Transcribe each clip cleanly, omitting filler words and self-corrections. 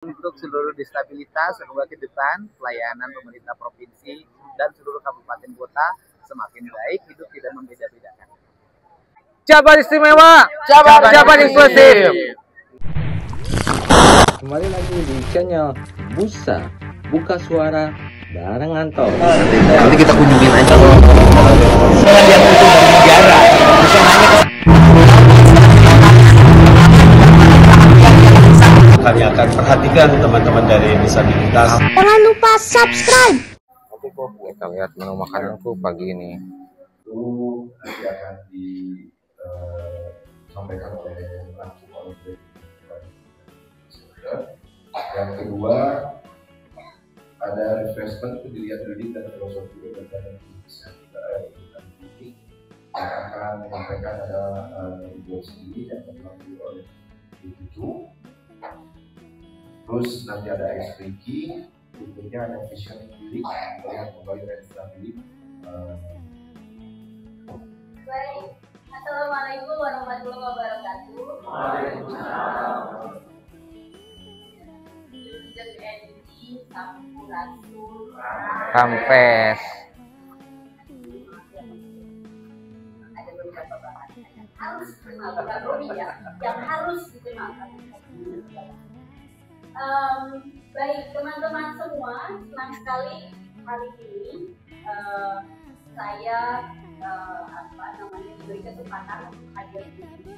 Untuk seluruh disabilitas, semoga ke depan pelayanan pemerintah provinsi dan seluruh kabupaten kota semakin baik, hidup tidak membeda-bedakan. Jabar istimewa, jabar inklusif. Kembali lagi di channel Busa, buka suara bareng Anto. Nanti kita kunjungin aja setelah dia muncul dari negara, bukan hanya kami akan perhatikan teman-teman dari disabilitas. Jangan lupa subscribe. Kita lihat menu makananku pagi ini. Itu nanti akan disampaikan oleh langsung oleh yang kedua ada refreshment, itu dilihat reading dan filosofi dan bisa kita ini yang akan menyampaikan adalah Ibu sendiri yang dipanggil oleh Ibu. Terus nanti ada ice breaking, berikutnya ada visioning healing, melihat kembali renstra healing. Baik, Assalamualaikum warahmatullahi wabarakatuh. Waalaikumsalam. Kampes. Ada beberapa bahan yang harus dikenalkan, yang harus dikenalkan. Baik teman-teman semua, senang sekali hari ini saya diberi kesempatan untuk hadir di sini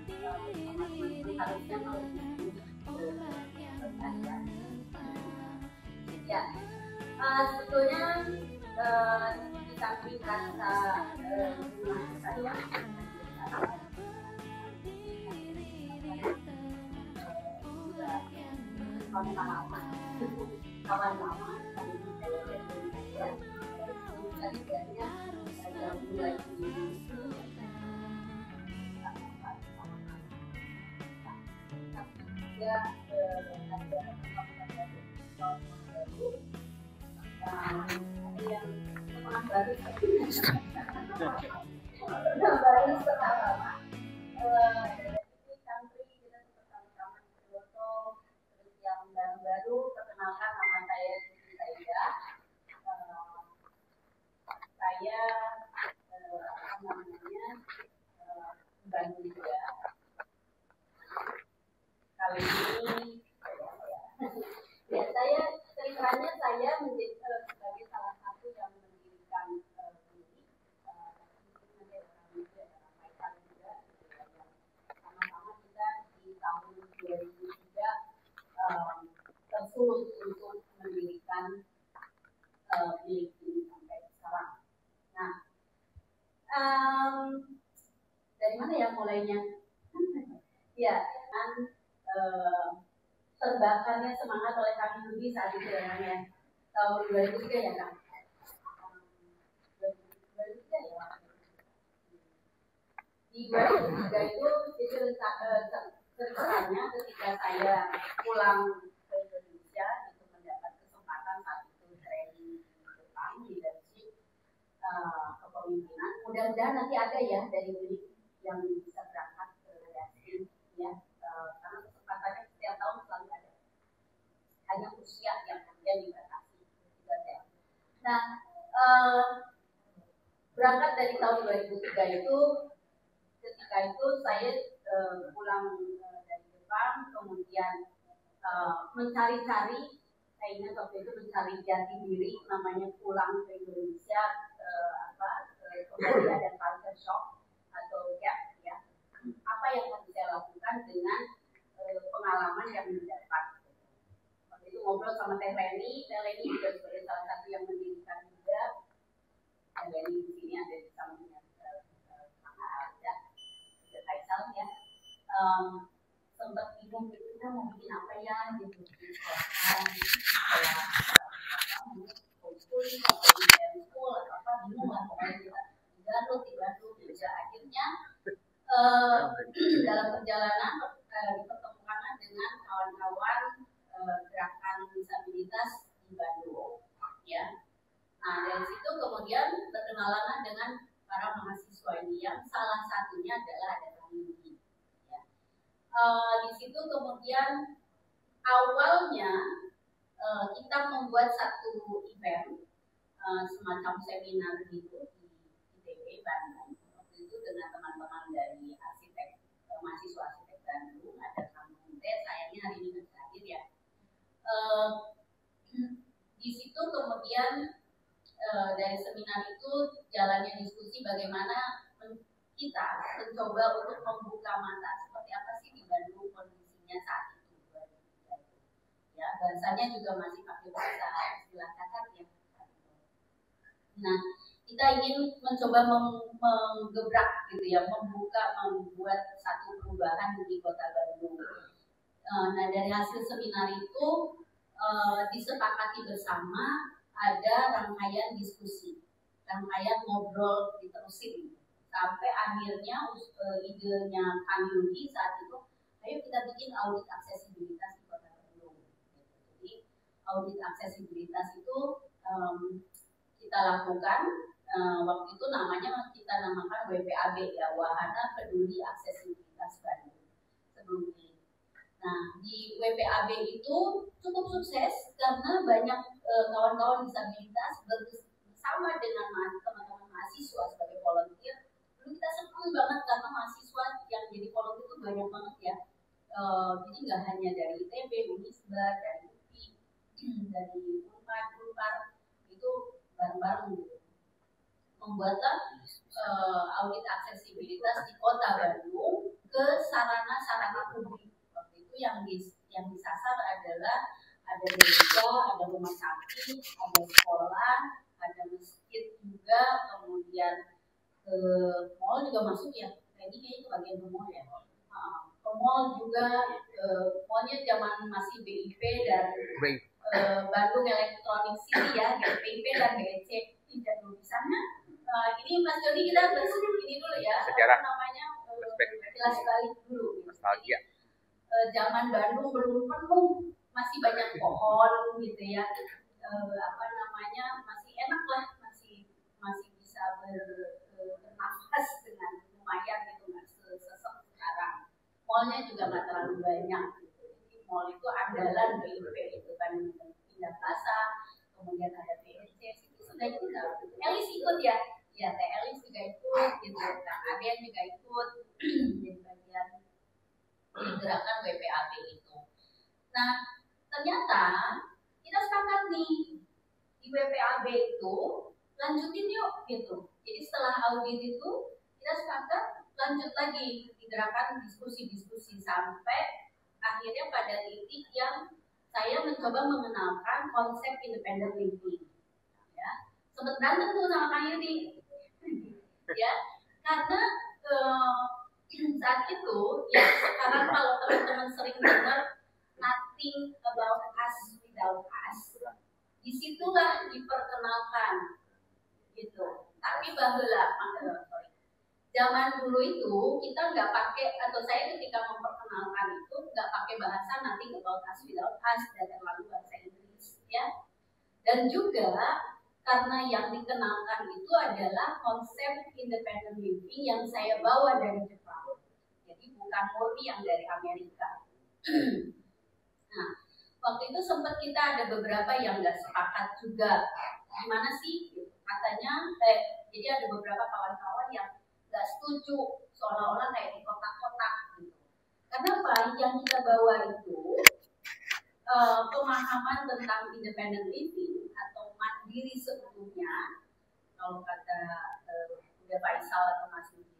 bersama teman-teman. Harusnya kalau di sini ya, sebetulnya di samping rasa rumah saya kawan lama baru perkenalkan nama saya Siti Saida. Saya Bandung juga. Kali ini ya saya ceritanya saya menjadi sebagai salah satu yang mendirikan ini sama-sama kita di tahun 2003 tersulut untuk mendirikan milik ini sampai sekarang. Nah, dari mana ya mulainya? Ya, kan terbakarnya semangat oleh kami Budi saat itu ya, tahun 2003 ya Kang? 2003 ya. Di 2003 itu ceritanya ketika saya pulang ke Indonesia itu mendapat kesempatan saat itu training di Jepang, leadership, kepemimpinan. Mudah-mudahan nanti ada ya dari Budi yang bisa berangkat ke Yasin ya, karena kesempatannya setiap tahun selalu ada. Hanya usia yang kemudian dibatasi. Nah, berangkat dari tahun 2003 itu, ketika itu saya pulang dari Jepang, kemudian mencari-cari, saya ingat waktu itu mencari jati diri, namanya pulang ke Indonesia, kemudian ada culture shock atau gap ya, apa yang harus saya lakukan dengan pengalaman yang didapat. Waktu itu ngobrol sama Teh Leni juga sebagai salah satu yang mendirikan juga. Teh Leni di sini ada di sampingnya ada Kaisal ya. Sempat bingung kita mau bikin apa ya gitu, bingung lah pokoknya kita dibantu juga. Akhirnya dalam perjalanan dipertemukan dengan kawan-kawan gerakan disabilitas di Bandung ya. Nah dari situ kemudian berkenalan dengan para mahasiswa ini yang salah satunya adalah ada kami ya. Di situ kemudian awalnya kita membuat satu event semacam seminar gitu di ITB Bandung. Waktu itu dengan teman-teman dari arsitek, mahasiswa arsitek Bandung, ada Kang Munte, sayangnya hari ini nggak hadir ya. Di situ kemudian dari seminar itu jalannya diskusi bagaimana kita mencoba untuk membuka mata seperti apa sih di Bandung kondisinya saat itu. Ya, bahasanya juga masih pakai bahasa istilah kasar ya. Nah, kita ingin mencoba menggebrak gitu ya, membuat satu perubahan di Kota Bandung. Nah, dari hasil seminar itu disepakati bersama ada rangkaian diskusi, rangkaian ngobrol diterusin sampai akhirnya idenya Kang Yudi saat itu, ayo kita bikin audit aksesibilitas di Kota Bandung. Jadi audit aksesibilitas itu kita lakukan, waktu itu namanya kita namakan WPAB ya, Wahana Peduli Aksesibilitas Bandung sebelum ini. Nah, di WPAB itu cukup sukses karena banyak kawan-kawan disabilitas bersama dengan teman-teman mahasiswa sebagai volunteer. Lalu kita senang banget karena mahasiswa yang jadi volunteer itu banyak banget ya. Jadi nggak hanya dari ITB, Unisba, dari UPI, dari Unpad, itu bareng-bareng gitu. Membuatlah audit aksesibilitas di Kota Bandung ke sarana-sarana publik. Yang disasar adalah ada gereja, ada rumah sakit, ada sekolah, ada masjid juga, kemudian mall juga masuk ya. Ini kayaknya bagian mall ya. Ke mall juga, mallnya zaman masih BIP dan Bandung Electronic City ya, BIP dan BEC tidak dulu di sana. Ini Mas Jody kita ini dulu ya, sejarah namanya jelas sekali dulu. Nostalgia. Zaman Bandung belum penuh, masih banyak pohon gitu ya, masih enak lah, masih bisa bernafas dengan lumayan gitu, nggak sesek sekarang. Mallnya juga nggak terlalu banyak gitu. Jadi mall itu andalan BIP itu kan, Indah Plaza, kemudian ada BEC, itu sudah ikut nggak? Elis ikut ya, Teh Elis juga ikut gitu, Kang Aden juga ikut jadi bagian gerakan WPAB itu. Nah, ternyata kita sepakat nih di WPAB itu lanjutin yuk gitu. Jadi setelah audit itu kita sepakat lanjut lagi di gerakan diskusi-diskusi sampai akhirnya pada titik yang saya mencoba mengenalkan konsep independent living. Ya, sempat berantem tuh sama Kang Yudi. Ya, karena saat itu ya sekarang kalau teman-teman sering dengar nothing about us without us, disitulah diperkenalkan gitu. Tapi bahula zaman dulu itu kita nggak pakai, atau saya ketika memperkenalkan itu nggak pakai bahasa nothing about us without us dan terlalu bahasa Inggris ya. Dan juga karena yang dikenalkan itu adalah konsep independent living yang saya bawa dari Jepang. Jadi bukan murni yang dari Amerika. Nah, waktu itu sempat kita ada beberapa yang nggak sepakat juga. Gimana sih? Katanya, jadi ada beberapa kawan-kawan yang nggak setuju, seolah-olah kayak di kotak-kotak gitu. Kenapa? Yang kita bawa itu pemahaman tentang independent living atau mandiri seutuhnya. Kalau kata udah Faisal atau Mas Yudi,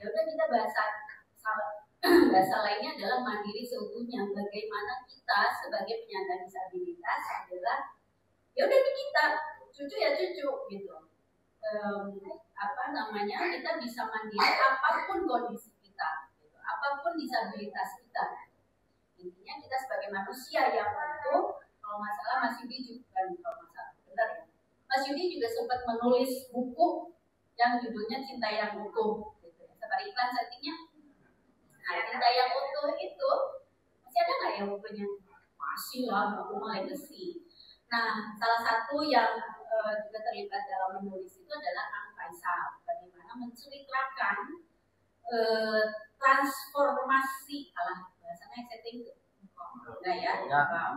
ya udah kita bahasa lainnya adalah mandiri seutuhnya. Bagaimana kita sebagai penyandang disabilitas adalah ya udah di kita, cucu ya cucu gitu. Kita bisa mandiri apapun kondisi kita, gitu. Apapun disabilitas kita. Intinya kita sebagai manusia yang utuh. Kalau masalah Mas Yudi juga, kalau masalah benar ya, Mas Yudi juga sempat menulis buku yang judulnya Cinta yang Utuh gitu. Seperti iklan settingnya. Nah, Cinta yang Utuh itu masih ada nggak ya bukunya? Masih lah, buku legacy. Nah, salah satu yang juga terlibat dalam menulis itu adalah Kang Faisal. Bagaimana menceritakan transformasi, bahasanya setting Enggak ya?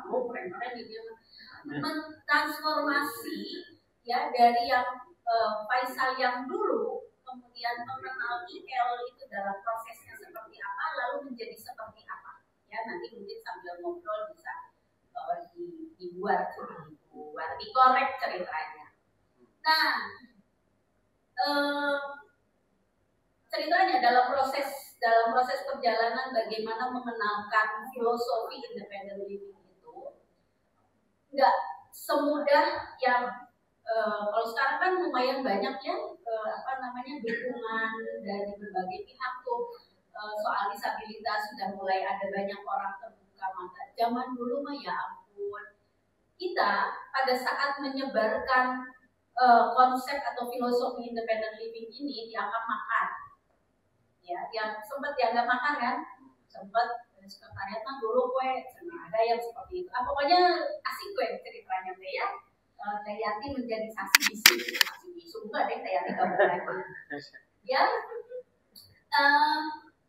Keren-keren gitu. Mentransformasi ya dari yang Faisal yang dulu kemudian mengenal IL itu dalam prosesnya seperti apa lalu menjadi seperti apa ya, nanti mungkin sambil ngobrol bisa dibuat dikorek ceritanya. Nah, ceritanya dalam proses perjalanan bagaimana mengenalkan filosofi independent living itu nggak semudah yang kalau sekarang kan lumayan banyak ya dukungan dari berbagai pihak tuh soal disabilitas sudah mulai ada banyak orang terbuka mata. Zaman dulu mah ya ampun, kita pada saat menyebarkan konsep atau filosofi independent living ini dianggap makar. Ya, yang sempat dianggap makar kan? Sempat sekretariat kan dulu ada yang seperti itu. Pokoknya asik ceritanya ya. Tayati menjadi saksi bisu enggak deh Tayati kamu lagi ya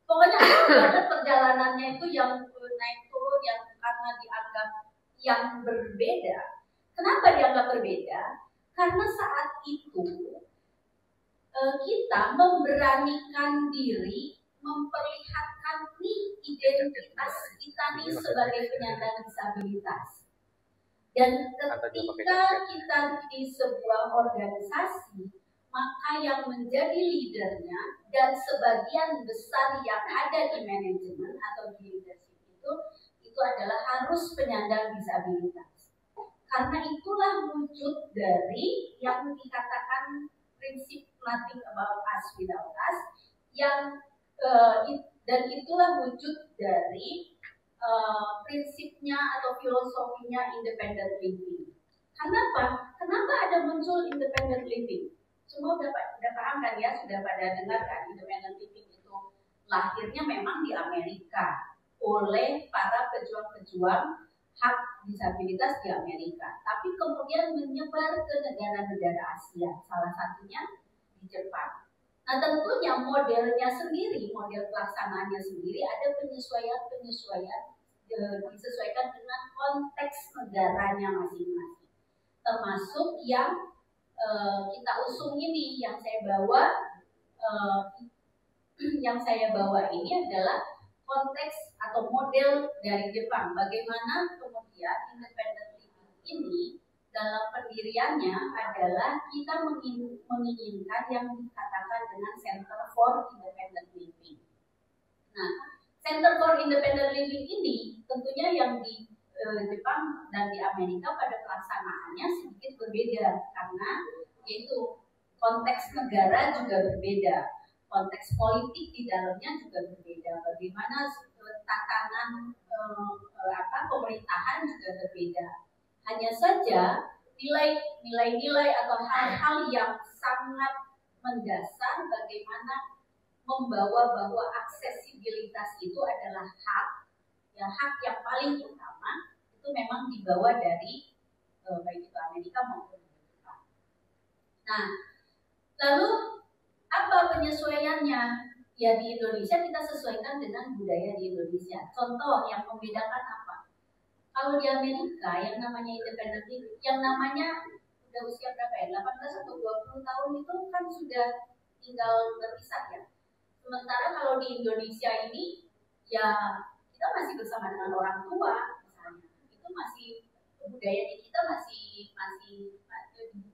pokoknya banget perjalanannya itu yang naik turun yang karena dianggap yang berbeda. Kenapa dianggap berbeda? Karena saat itu kita memberanikan diri memperlihatkan nih identitas kita nih sebagai penyandang disabilitas. Dan ketika kita di sebuah organisasi, maka yang menjadi leadernya dan sebagian besar yang ada di manajemen atau di leadership itu adalah harus penyandang disabilitas. Karena itulah wujud dari yang dikatakan prinsip nothing about us without us, yang dan itulah wujud dari prinsipnya atau filosofinya independent living. Kenapa? Kenapa ada muncul independent living? Semua udah paham kan ya, sudah pada dengar kan independent living itu lahirnya memang di Amerika oleh para pejuang-pejuang hak disabilitas di Amerika. Tapi kemudian menyebar ke negara-negara Asia, salah satunya di Jepang. Nah tentunya modelnya sendiri, model pelaksanaannya sendiri ada penyesuaian disesuaikan dengan konteks negaranya masing-masing. Termasuk yang kita usung ini, yang saya bawa ini adalah konteks atau model dari Jepang. Bagaimana kemudian independent living ini dalam pendiriannya adalah kita menginginkan yang dikatakan dengan Center for Independent Living. Nah, Center for Independent Living ini tentunya yang di Jepang dan di Amerika pada pelaksanaannya sedikit berbeda karena yaitu konteks negara juga berbeda, konteks politik di dalamnya juga berbeda, bagaimana tatanan pemerintahan juga berbeda. Hanya saja nilai-nilai atau hal-hal yang sangat mendasar bagaimana membawa bahwa aksesibilitas itu adalah hak yang paling utama, itu memang dibawa dari baik itu Amerika maupun Jepang. Nah, lalu apa penyesuaiannya? Ya di Indonesia kita sesuaikan dengan budaya di Indonesia. Contoh yang membedakan apa? Kalau di Amerika yang namanya independent living, yang namanya udah usia berapa ya? 18 atau 20 tahun itu kan sudah tinggal berpisah ya. Sementara kalau di Indonesia ini ya kita masih bersama dengan orang tua misalnya. Itu masih budaya di kita masih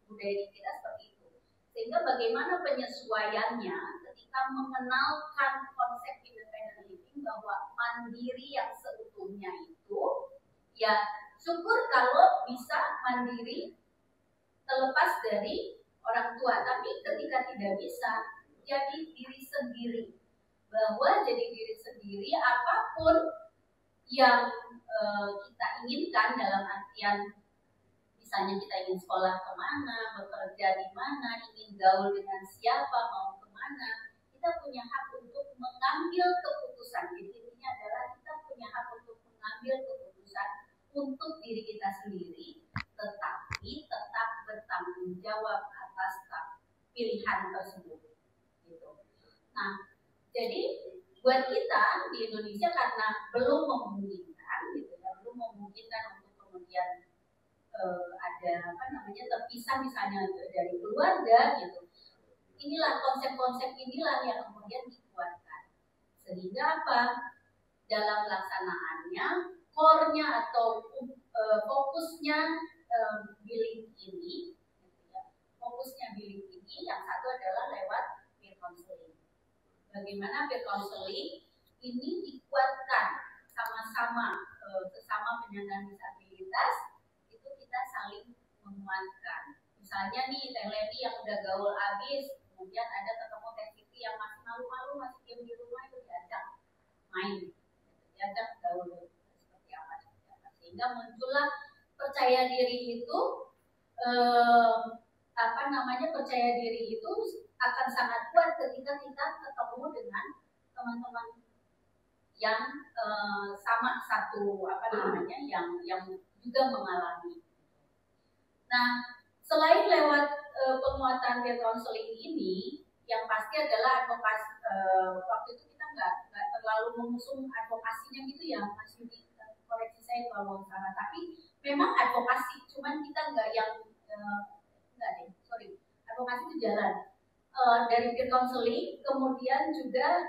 budaya di kita seperti itu. Sehingga bagaimana penyesuaiannya ketika mengenalkan konsep independent living bahwa mandiri yang seutuhnya itu ya syukur kalau bisa mandiri terlepas dari orang tua, tapi ketika tidak bisa jadi diri sendiri, bahwa jadi diri sendiri apapun yang kita inginkan dalam artian misalnya kita ingin sekolah kemana, bekerja di mana, ingin gaul dengan siapa, mau kemana, kita punya hak untuk mengambil keputusan. Jadi intinya adalah kita punya hak untuk mengambil keputusan untuk diri kita sendiri, tetapi tetap bertanggung jawab atas pilihan tersebut. Gitu. Nah, jadi buat kita di Indonesia karena belum memungkinkan, gitu ya, memungkinkan untuk kemudian ada terpisah misalnya dari keluarga gitu. Inilah konsep-konsep inilah yang kemudian dikuatkan sehingga apa, dalam pelaksanaannya core-nya atau fokusnya billing ini gitu ya. Fokusnya billing ini yang satu adalah lewat peer counseling. Bagaimana peer counseling ini dikuatkan sama-sama sesama penyandang disabilitas, itu kita saling menguatkan. Misalnya nih Teh Leni yang udah gaul abis, kemudian ada ketemu Teh Siti yang masih malu-malu, masih diam di rumah, itu diajak main, diajak gaul seperti apa, sehingga muncullah percaya diri itu, percaya diri itu akan sangat kuat ketika kita ketemu dengan teman-teman yang sama satu yang juga mengalami. Nah, selain lewat penguatan peer counseling ini, yang pasti adalah advokasi. Waktu itu kita nggak terlalu mengusung advokasinya gitu ya, Mas Yudi, koreksi saya kalau salah. Tapi memang advokasi, cuman kita nggak yang advokasi itu jalan dari peer counseling, kemudian juga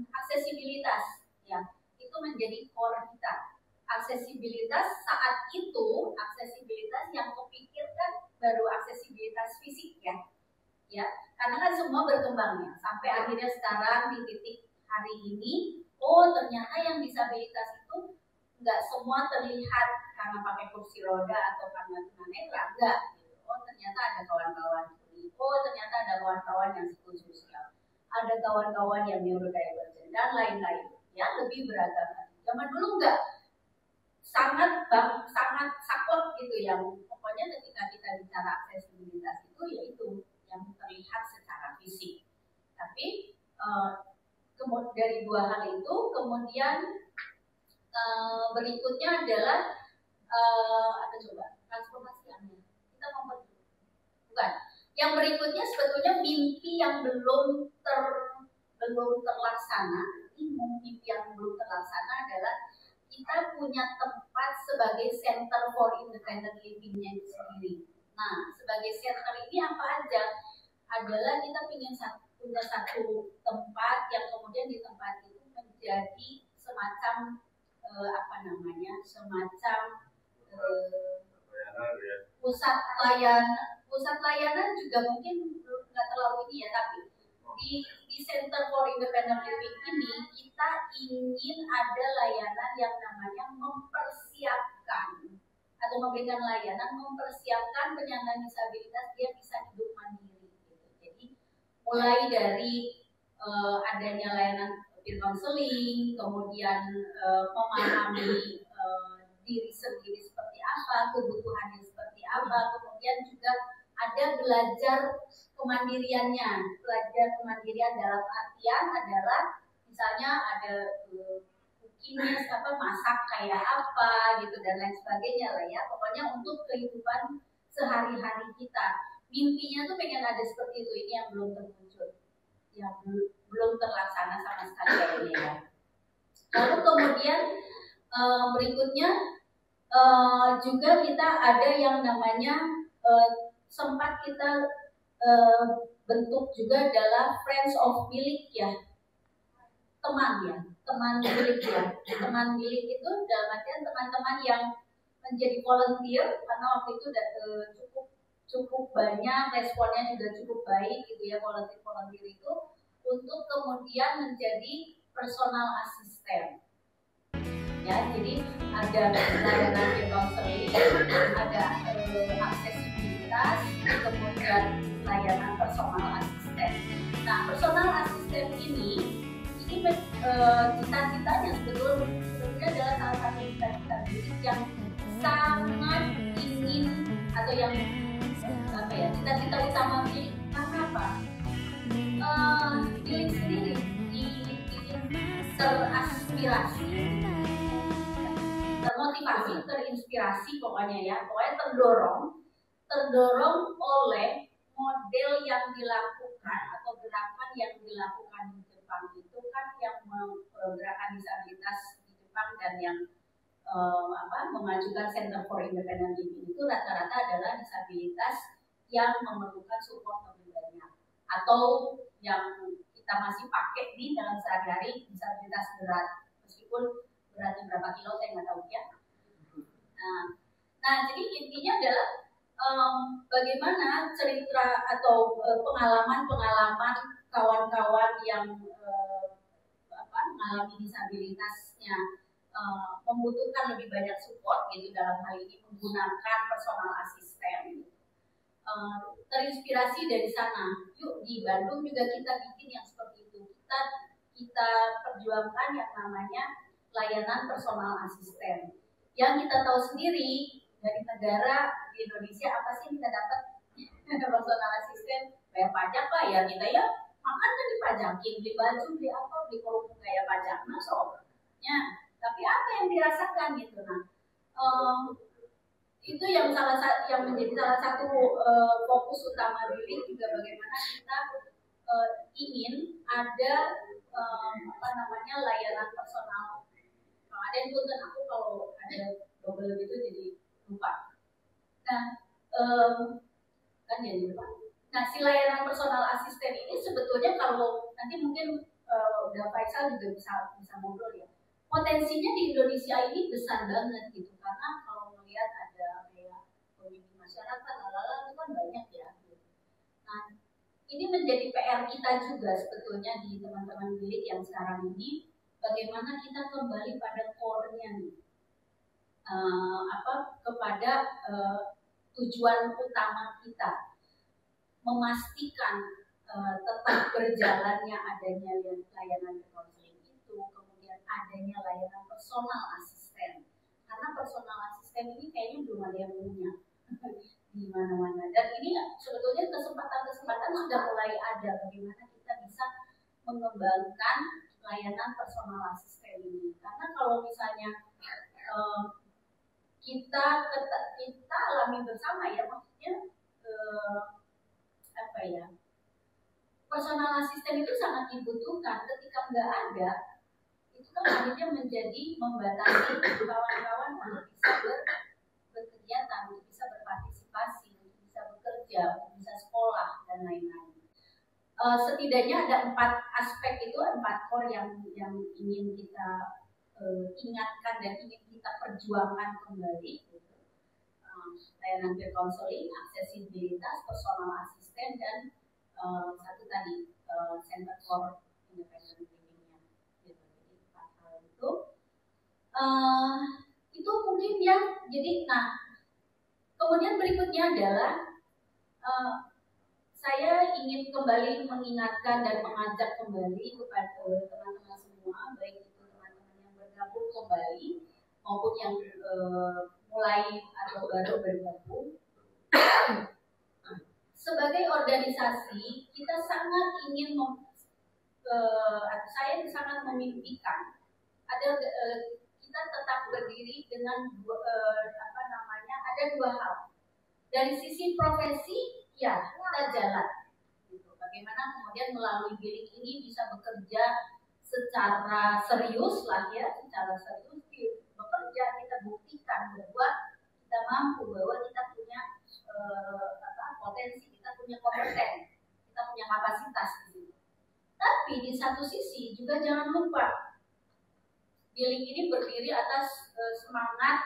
aksesibilitas, ya itu menjadi core kita. Aksesibilitas saat itu, aksesibilitas yang kepikirkan baru aksesibilitas fisik ya, karena kan semua berkembang ya, sampai akhirnya sekarang di titik hari ini, oh ternyata yang disabilitas itu nggak semua terlihat karena pakai kursi roda atau karena tunanetra, enggak. Oh ternyata ada kawan-kawan tuli, oh ternyata ada kawan-kawan yang psikososial, ada kawan-kawan yang neurodivergent dan lain-lain, ya lebih beragam. Zaman dulu enggak, sangat sakot gitu, yang pokoknya ketika kita bicara aksesibilitas itu yaitu yang terlihat secara fisik. Tapi dari dua hal itu kemudian berikutnya adalah transformasi aneh. Kita bukan. Yang berikutnya sebetulnya mimpi yang belum terlaksana. Mimpi yang belum terlaksana adalah kita punya tempat sebagai center for independent living-nya sendiri. Nah, sebagai center ini apa aja? Adalah kita punya satu tempat yang kemudian di tempat itu menjadi semacam pusat layanan juga mungkin nggak terlalu ini ya, tapi di Center for Independent Living ini kita ingin ada layanan yang namanya mempersiapkan atau memberikan layanan mempersiapkan penyandang disabilitas dia bisa hidup mandiri gitu. Jadi mulai dari adanya layanan peer counseling, kemudian memahami diri sendiri seperti apa, kebutuhannya seperti apa, kemudian juga ada belajar kemandiriannya. Belajar kemandirian dalam artian adalah misalnya ada cookingnya masak kayak apa gitu dan lain sebagainya lah ya. Pokoknya untuk kehidupan sehari-hari kita. Mimpinya tuh pengen ada seperti itu, ini yang belum terwujud, yang belum terlaksana sama sekali ini ya. Lalu kemudian berikutnya juga kita ada yang namanya sempat kita bentuk juga adalah Friends of Bilik ya, teman bilik ya. Teman bilik itu dalam artian teman-teman yang menjadi volunteer, karena waktu itu cukup banyak, responnya juga cukup baik gitu ya, volunteer itu untuk kemudian menjadi personal assistant. Ya, jadi ada layanan counseling, ada aksesibilitas, kemudian layanan personal assistant. Nah, personal assistant ini cita-citanya sebetulnya adalah salah satu cita-cita yang sangat ingin atau yang cita-cita utama Bilik. Karena apa? Bilik sendiri teraspirasi, termotivasi, terinspirasi pokoknya terdorong oleh model yang dilakukan atau gerakan yang dilakukan di Jepang itu kan, yang gerakan disabilitas di Jepang dan yang mengajukan Center for Independent Living itu rata-rata adalah disabilitas yang memerlukan support lebih banyak atau yang kita masih pakai nih dalam sehari-hari disabilitas berat, meskipun beratnya berapa kilo saya nggak tahu ya. Nah jadi intinya adalah bagaimana cerita atau pengalaman-pengalaman kawan-kawan yang mengalami disabilitasnya membutuhkan lebih banyak support gitu, dalam hal ini menggunakan personal assistant. Terinspirasi dari sana. Yuk di Bandung juga kita bikin yang seperti itu. Kita perjuangkan yang namanya layanan personal assistant. Yang kita tahu sendiri dari negara di Indonesia apa sih yang kita dapat personal assistant? Bayar pajak Pak ya, kita ya makan kan dipajakin, beli baju, beli apa, beli kerudung kayak pajak, nah soalnya. Tapi apa yang dirasakan gitu, nah itu yang menjadi salah satu fokus utama Bilik juga, bagaimana kita ingin ada layanan personal. Ada yang punten aku kalau ada double gitu jadi lupa. Nah kan jadi lupa. Nah si layanan personal asisten ini sebetulnya kalau nanti mungkin udah Faisal juga bisa ngobrol ya. Potensinya di Indonesia ini besar banget gitu, karena kalau melihat ada kayak pemimpin masyarakat, itu kan banyak ya. Gitu. Nah, ini menjadi PR kita juga sebetulnya di teman-teman Bilik yang sekarang ini, bagaimana kita kembali pada core-nya nih, kepada tujuan utama kita, memastikan tetap berjalannya adanya layanan konseling itu, kemudian adanya layanan personal asisten, karena personal asisten ini kayaknya belum ada yang punya di mana-mana, dan ini sebetulnya kesempatan-kesempatan sudah mulai ada, bagaimana kita bisa mengembangkan layanan personal asisten ini, karena kalau misalnya kita alami bersama ya, maksudnya personal asisten itu sangat dibutuhkan. Ketika nggak ada, itu kan akhirnya menjadi membatasi kawan-kawan untuk bisa berkegiatan, untuk bisa berpartisipasi, untuk bisa bekerja, untuk bisa sekolah dan lain-lain. Setidaknya ada 4 aspek itu, 4 core yang ingin kita ingatkan dan ingin kita perjuangkan kembali. Layanan peer counseling, aksesibilitas, personal asisten, dan satu tadi Center for Independent Living-nya. Gitu. Jadi 4 hal itu mungkin yang jadi. Nah, kemudian berikutnya adalah saya ingin kembali mengingatkan dan mengajak kembali kepada teman-teman semua, baik itu teman-teman yang bergabung kembali maupun yang mulai atau baru bergabung. Sebagai organisasi, kita sangat ingin saya sangat memimpikan kita tetap berdiri dengan ada 2 hal. Dari sisi profesi, ya kita jalan. Gitu. Bagaimana kemudian melalui Bilik ini bisa bekerja secara serius lah ya, secara serius bekerja, kita buktikan bahwa kita mampu, bahwa kita punya potensi, kita punya kompeten, kita punya kapasitas gitu. Tapi di satu sisi juga jangan lupa Bilik ini berdiri atas semangat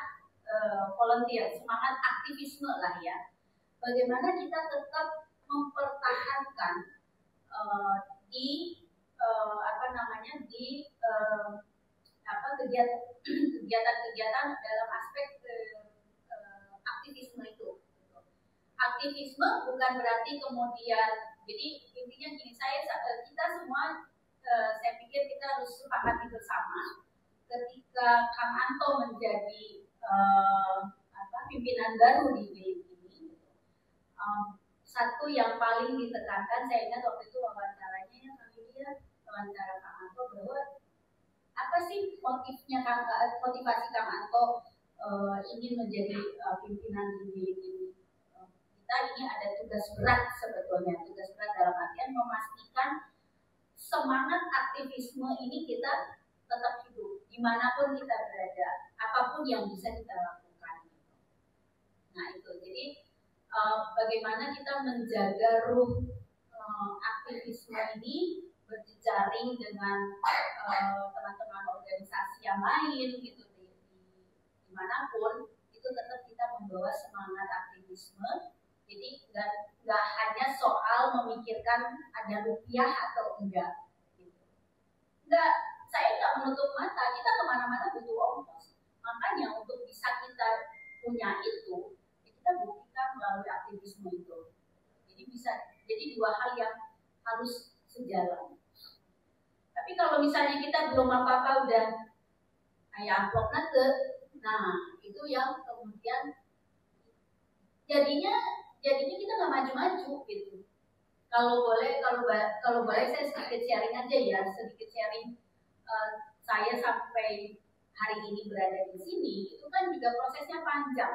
volunteer, semangat aktivisme lah ya. Bagaimana kita tetap mempertahankan kegiatan-kegiatan dalam aspek aktivisme itu. Aktivisme bukan berarti kemudian, jadi intinya gini, kita semua saya pikir kita harus sepakati bersama ketika Kang Anto menjadi pimpinan baru di Bilik ini. Satu yang paling ditekankan, saya ingat waktu itu wawancaranya yang wawancara Kang Anto, bahwa apa sih motivasi Kang Anto ingin menjadi pimpinan di Bilik ini. Kita ini ada tugas berat sebetulnya, tugas berat dalam artian memastikan semangat aktivisme ini kita tetap hidup dimanapun kita berada. apapun yang bisa kita lakukan. Nah itu, jadi bagaimana kita menjaga ruh aktivisme ini berjejaring dengan teman-teman organisasi yang lain gitu dimanapun, itu tetap kita membawa semangat aktivisme. Jadi nggak hanya soal memikirkan ada rupiah atau enggak gitu. Saya nggak menutup mata, kita kemana-mana butuh ongkos. Makanya untuk bisa kita punya itu, kita buktikan melalui aktivisme itu. Jadi dua hal yang harus sejalan. Tapi kalau misalnya kita belum apa-apa udah kayak amplop nate, nah itu yang kemudian jadinya kita nggak maju-maju gitu. Kalau boleh saya sedikit sharing aja ya, saya sampai hari ini berada di sini itu kan juga prosesnya panjang,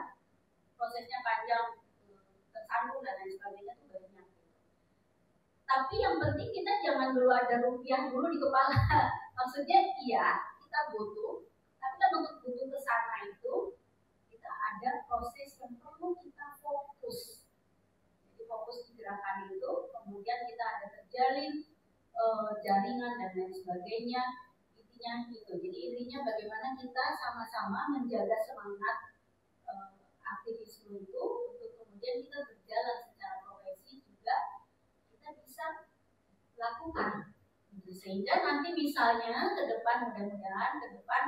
tersandung dan lain sebagainya itu banyak. Tapi yang penting kita jangan dulu ada rupiah dulu di kepala. Maksudnya iya kita butuh, tapi kan untuk butuh ke sana itu kita ada proses yang perlu kita fokus. Jadi fokus di gerakan itu, kemudian kita ada terjalin jaringan dan lain sebagainya. Intinya gitu. Jadi intinya bagaimana kita sama-sama menjaga semangat aktivisme itu untuk kemudian kita berjalan secara profesi juga kita bisa lakukan. Sehingga nanti misalnya ke depan mudah-mudahan ke depan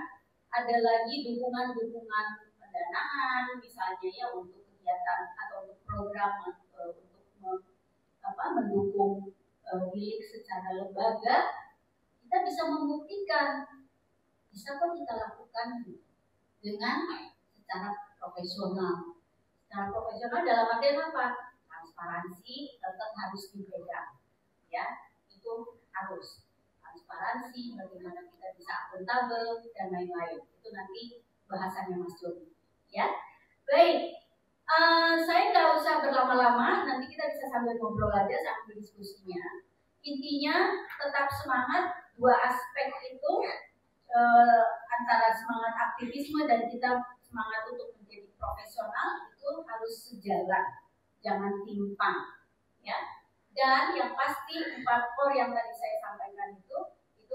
ada lagi dukungan pendanaan misalnya ya untuk kegiatan atau untuk program untuk mendukung milik secara lembaga, kita bisa membuktikan bisa kok kita lakukan dengan secara profesional. Secara profesional dalam artian apa? Transparansi tetap harus dipegang, ya itu harus transparansi, bagaimana kita bisa akuntabel dan lain-lain. Itu nanti bahasannya Mas Jody. Ya, baik. Saya nggak usah berlama-lama, nanti kita bisa sambil ngobrol aja sambil diskusinya. Intinya tetap semangat, dua aspek itu antara semangat aktivisme dan kita semangat untuk menjadi profesional itu harus sejalan, jangan timpang, ya. Dan yang pasti 4 core yang tadi saya sampaikan itu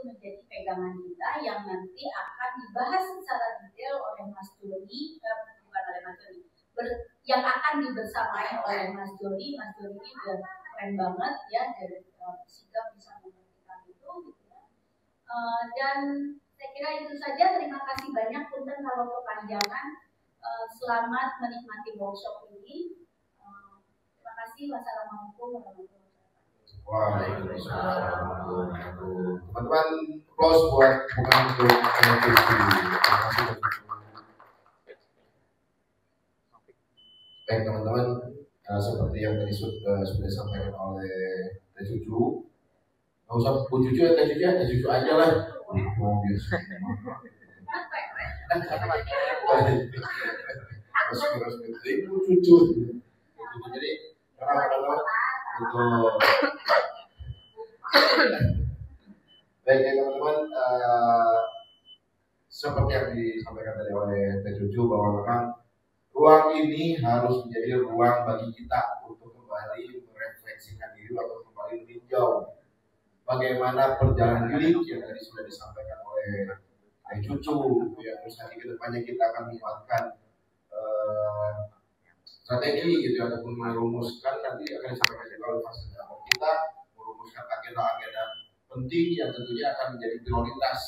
menjadi pegangan kita yang nanti akan dibahas secara detail oleh Mas Jody, bukan oleh Mas Jody, yang akan dibersamai oleh Mas Jody. Mas Jody ini udah keren banget ya dari sikap bisa mengertikan itu, gitu ya. Dan saya kira itu saja. Terima kasih banyak punten kalau kepanjangan. Selamat menikmati workshop ini. Terima kasih. Wassalamualaikum warahmatullahi wabarakatuh. Waalaikumsalam. Teman-teman, close buat bukan untuk baik teman-teman, seperti yang tadi sudah disampaikan oleh Teh Cucu, nggak usah Bu Cucu ya Teh Cucu aja lah. Oh biasa. Harus Bu Cucu. Jadi teman-teman itu baik ya teman-teman, seperti yang disampaikan tadi oleh Teh Cucu bahwa memang ruang ini harus menjadi ruang bagi kita untuk kembali merefleksikan diri atau kembali meninjau bagaimana perjalanan diri yang tadi sudah disampaikan oleh Teh Cucu ya. Terus nanti ke depannya kita akan menguatkan strategi gitu ataupun merumuskan, nanti akan disampaikan juga oleh fasilitator kita, merumuskan agenda-agenda penting yang tentunya akan menjadi prioritas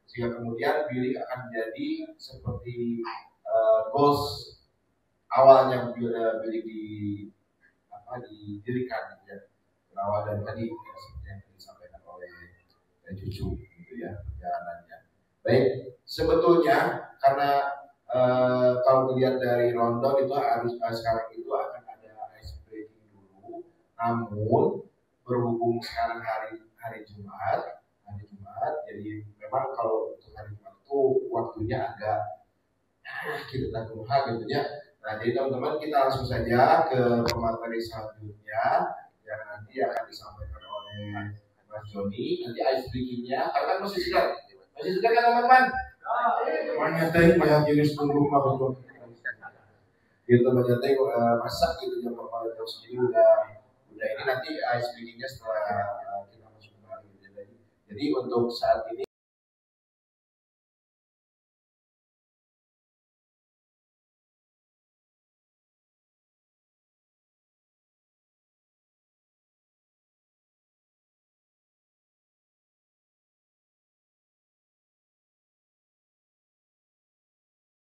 sehingga kemudian bilik akan menjadi seperti goals awalnya bilik didirikan gitu ya, berawal dari tadi ya, seperti yang disampaikan oleh Cucu gitu ya perjalanannya. Baik, sebetulnya karena kalau dilihat dari rundown itu harus sekarang itu akan ada ice breaking dulu. Namun berhubung sekarang hari Jumat, jadi memang kalau untuk hari Jumat itu waktunya agak kita tak gitu ya. Nah jadi teman-teman kita langsung saja ke pemateri selanjutnya yang nanti akan disampaikan oleh Mas Joni. Nanti ice breakingnya karena masih segar kan teman-teman? banyak jenis bumbu betul. Gitu banyak masak gitu yang Bapak tahu sendiri udah ini nanti ice breaking-nya setelah kita masuk kembali. Jadi untuk saat ini